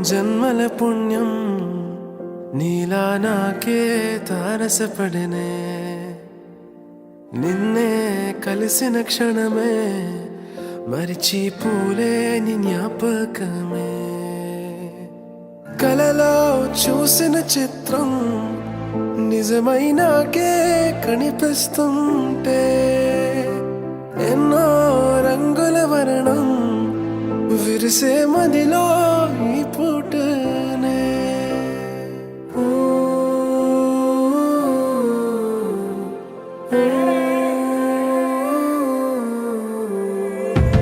జన్మల పుణ్యం నీలా నాకే తారసపడనే నిన్నే కలిసిన క్షణమే మరిచిపోలేని జ్ఞాపకమే కలలో చూసిన చిత్రం నిజమైనాకే కనిపిస్తుంటే ఎన్నో రంగుల వర్ణం విరిసే మదిలో ఈ పూటనే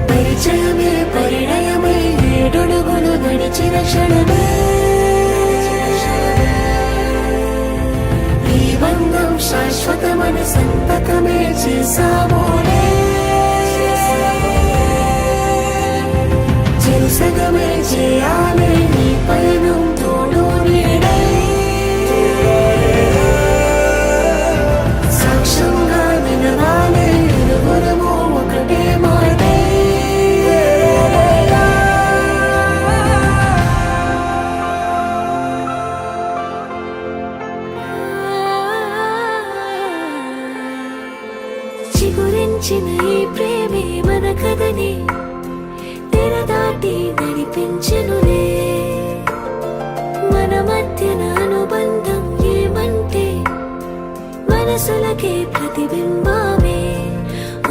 పరిచయమే పరిణయమై ఏడడుగులు నడిచిన క్షణమే ఈ బంధం శాశ్వతమని సంతకమే చేసామోనే చెరుసగమే చేయాలి నీ పయనం తోడు నీడై సాక్ష్యంగా నిలవాలి ఇరువురము ఒకటే మాటే చిగురించిన ఈ ప్రేమే మన కథని తెరదాటి నడిపించనులే మన మధ్యన అనుబంధం ఏమంటే మనసులకే ప్రతిబింబమే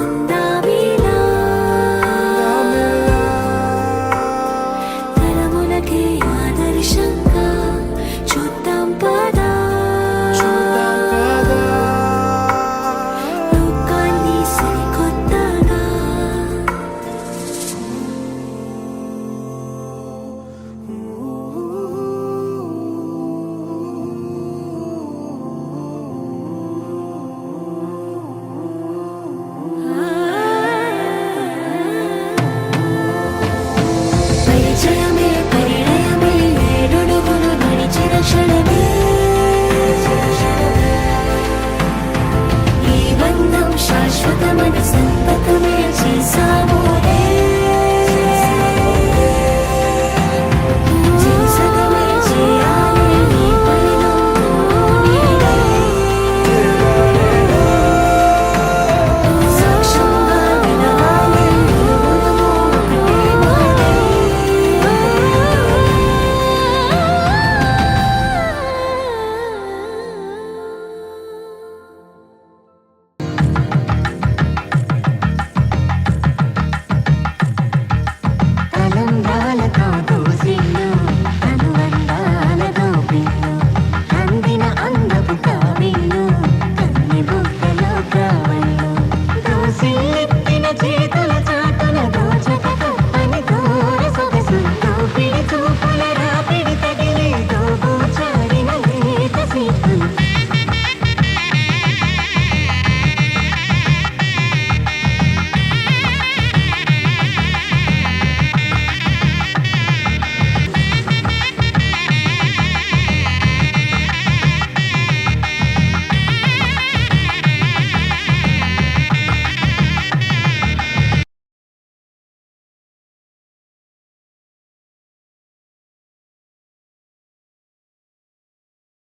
ఉందామీలా తరములకే ఆదర్శంగా చూద్దాం పదా లోకాన్ని సరికొత్తగా పరిచయమే పరిణయమై ఏడడుగులు నడిచిన క్షణమే ఈ బంధం శాశ్వతమని